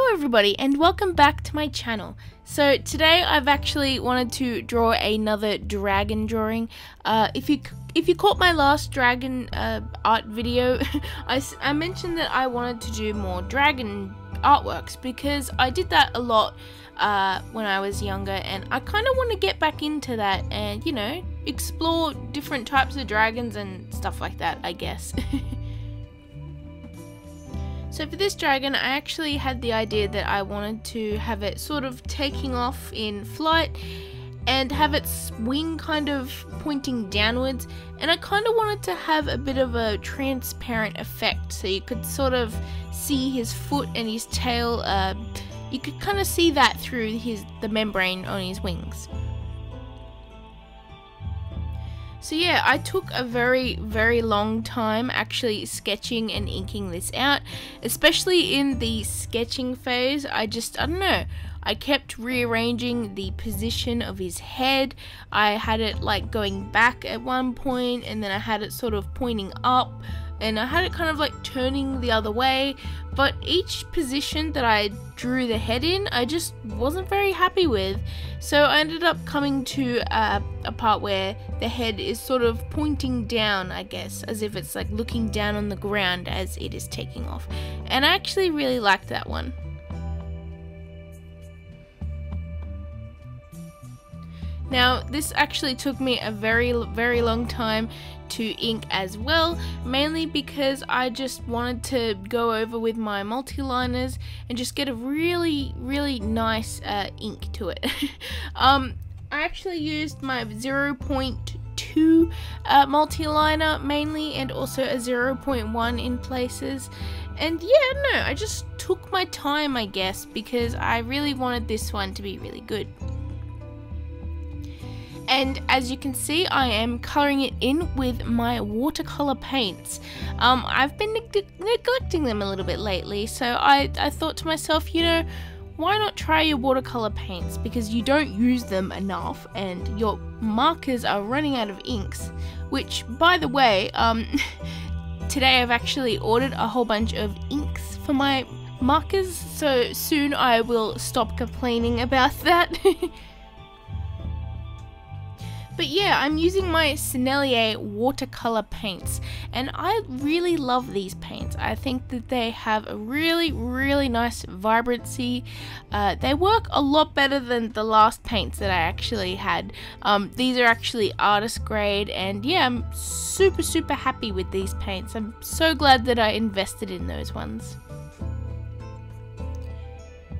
Hello everybody and welcome back to my channel. So today I've actually wanted to draw another dragon drawing. If you caught my last dragon art video, I mentioned that I wanted to do more dragon artworks because I did that a lot when I was younger, and I kind of want to get back into that and, you know, explore different types of dragons and stuff like that, I guess. So for this dragon, I actually had the idea that I wanted to have it sort of taking off in flight and have its wing kind of pointing downwards, and I kind of wanted to have a bit of a transparent effect so you could sort of see his foot and his tail. You could kind of see that through the membrane on his wings. So yeah, I took a very long time actually sketching and inking this out, especially in the sketching phase. I don't know, I kept rearranging the position of his head. I had it like going back at one point, and then I had it sort of pointing up, and I had it kind of like turning the other way, but each position that I drew the head in, I just wasn't very happy with. So I ended up coming to a part where the head is sort of pointing down, I guess, as if it's like looking down on the ground as it is taking off. And I actually really liked that one. Now, this actually took me a very long time to ink as well, mainly because I just wanted to go over with my multiliners and just get a really nice ink to it. I actually used my 0.2 multiliner mainly, and also a 0.1 in places. And yeah, no, I just took my time, I guess, because I really wanted this one to be really good. And as you can see, I am colouring it in with my watercolour paints. I've been neglecting them a little bit lately, so I thought to myself, you know, why not try your watercolour paints, because you don't use them enough and your markers are running out of inks, which, by the way, today I've actually ordered a whole bunch of inks for my markers, so soon I will stop complaining about that. But yeah, I'm using my Sennelier watercolour paints, and I really love these paints. I think that they have a really nice vibrancy. They work a lot better than the last paints that I actually had. These are actually artist grade, and yeah, I'm super happy with these paints. I'm so glad that I invested in those ones.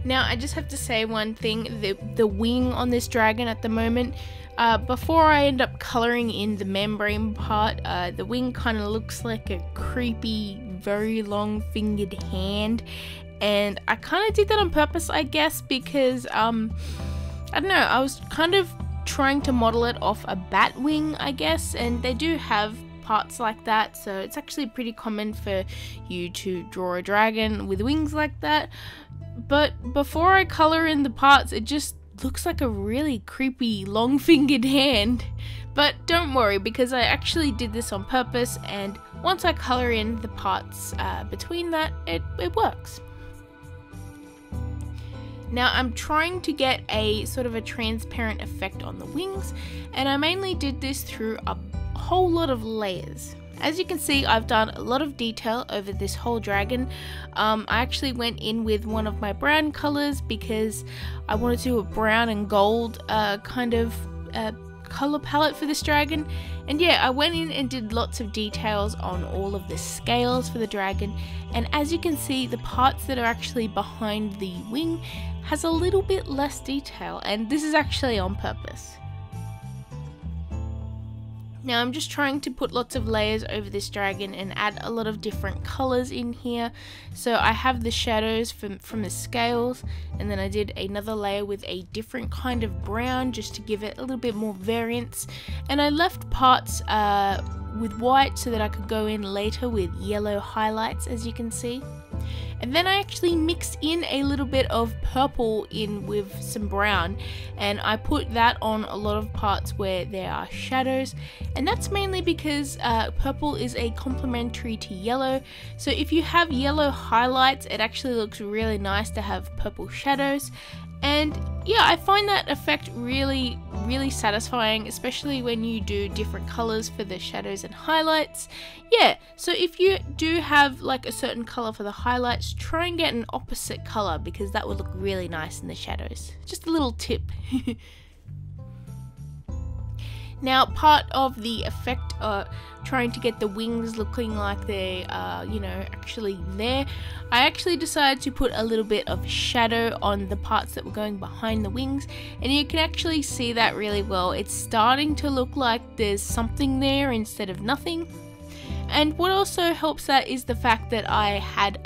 Now, I just have to say one thing, the wing on this dragon at the moment, before I end up colouring in the membrane part, the wing kind of looks like a creepy, very long fingered hand, and I kind of did that on purpose, I guess, because, I don't know, I was kind of trying to model it off a bat wing, I guess, and they do have parts like that, so it's actually pretty common for you to draw a dragon with wings like that. But before I colour in the parts, it just looks like a really creepy long-fingered hand. But don't worry, because I actually did this on purpose, and once I colour in the parts between that, it works. Now, I'm trying to get a sort of a transparent effect on the wings, and I mainly did this through a whole lot of layers. As you can see, I've done a lot of detail over this whole dragon. I actually went in with one of my brown colours because I wanted to do a brown and gold kind of colour palette for this dragon. And yeah, I went in and did lots of details on all of the scales for the dragon. And as you can see, the parts that are actually behind the wing has a little bit less detail, and this is actually on purpose. Now, I'm just trying to put lots of layers over this dragon and add a lot of different colours in here. So I have the shadows from the scales, and then I did another layer with a different kind of brown just to give it a little bit more variance. And I left parts with white so that I could go in later with yellow highlights, as you can see. And then I actually mixed in a little bit of purple in with some brown, and I put that on a lot of parts where there are shadows, and that's mainly because purple is a complementary to yellow. So if you have yellow highlights, it actually looks really nice to have purple shadows. And yeah, I find that effect really satisfying, especially when you do different colors for the shadows and highlights. Yeah, so if you do have like a certain color for the highlights, try and get an opposite color because that would look really nice in the shadows. Just a little tip. Now, part of the effect, trying to get the wings looking like they are, you know, actually there, I actually decided to put a little bit of shadow on the parts that were going behind the wings, and you can actually see that really well. It's starting to look like there's something there instead of nothing. And what also helps that is the fact that I had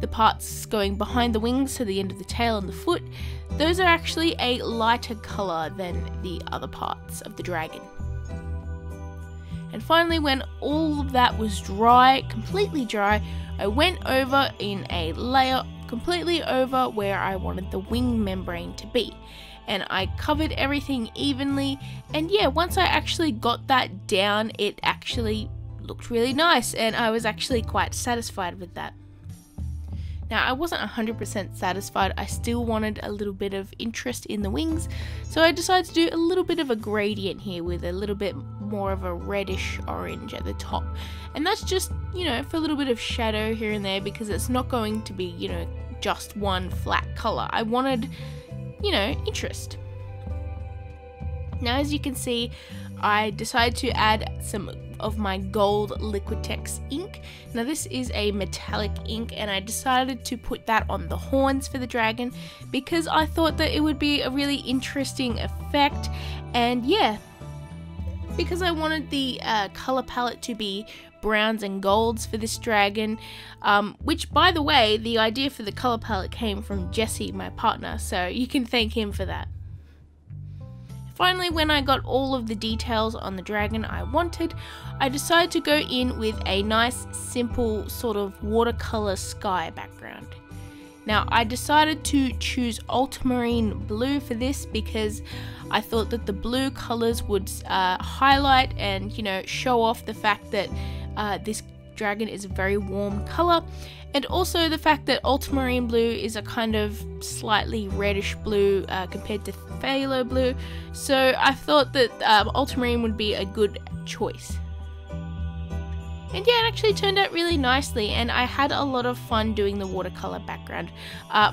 the parts going behind the wings, so the end of the tail and the foot, those are actually a lighter colour than the other parts of the dragon. And finally, when all of that was dry, completely dry, I went over in a layer completely over where I wanted the wing membrane to be. And I covered everything evenly, and yeah, once I actually got that down, it actually looked really nice, and I was actually quite satisfied with that. Now, I wasn't 100% satisfied. I still wanted a little bit of interest in the wings, so I decided to do a little bit of a gradient here with a little bit more of a reddish orange at the top. And that's just, you know, for a little bit of shadow here and there, because it's not going to be, you know, just one flat color. I wanted, you know, interest. Now, as you can see, I decided to add some of my gold Liquitex ink. Now, this is a metallic ink, and I decided to put that on the horns for the dragon because I thought that it would be a really interesting effect. And yeah, because I wanted the color palette to be browns and golds for this dragon, which, by the way, the idea for the color palette came from Jesse, my partner, so you can thank him for that. Finally, when I got all of the details on the dragon I wanted, I decided to go in with a nice, simple sort of watercolor sky background. Now, I decided to choose ultramarine blue for this because I thought that the blue colors would highlight and, you know, show off the fact that this dragon is a very warm color, and also the fact that ultramarine blue is a kind of slightly reddish blue compared to phthalo blue, so I thought that ultramarine would be a good choice. And yeah, it actually turned out really nicely, and I had a lot of fun doing the watercolor background.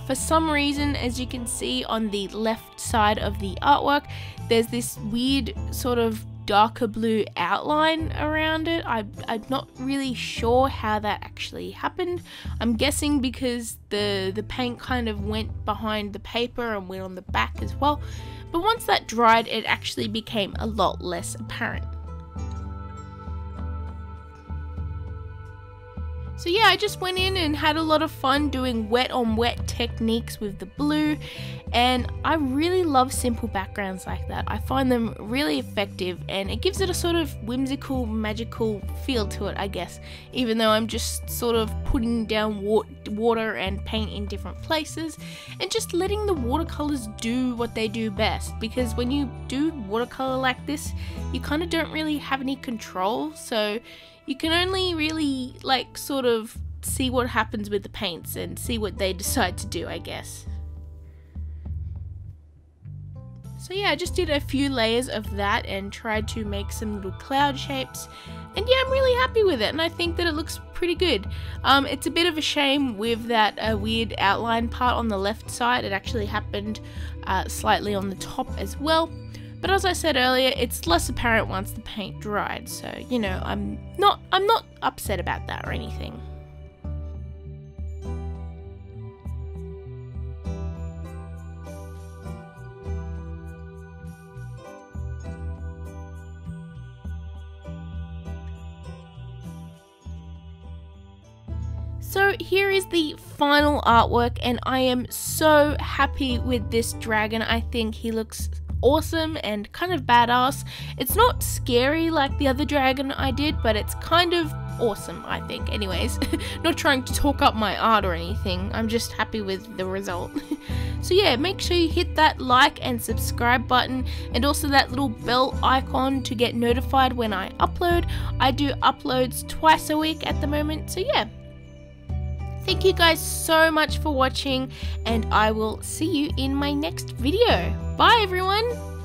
For some reason, as you can see on the left side of the artwork, there's this weird sort of darker blue outline around it. I'm not really sure how that actually happened. I'm guessing because the paint kind of went behind the paper and went on the back as well. But once that dried, it actually became a lot less apparent. So yeah, I just went in and had a lot of fun doing wet on wet techniques with the blue, and I really love simple backgrounds like that. I find them really effective, and it gives it a sort of whimsical, magical feel to it, I guess, even though I'm just sort of putting down water and paint in different places and just letting the watercolors do what they do best, because when you do watercolor like this, you kind of don't really have any control, so you can only really like sort of see what happens with the paints and see what they decide to do, I guess. So yeah, I just did a few layers of that and tried to make some little cloud shapes, and yeah, I'm really happy with it, and I think that it looks pretty good. It's a bit of a shame with that weird outline part on the left side. It actually happened slightly on the top as well. But as I said earlier, it's less apparent once the paint dried, so, you know, I'm not upset about that or anything. So here is the final artwork, and I am so happy with this dragon. I think he looks awesome and kind of badass. It's not scary like the other dragon I did, but it's kind of awesome, I think. Anyways, not trying to talk up my art or anything, I'm just happy with the result. So yeah, make sure you hit that like and subscribe button, and also that little bell icon to get notified when I upload. I do uploads twice a week at the moment, so yeah. Thank you guys so much for watching, and I will see you in my next video. Bye everyone!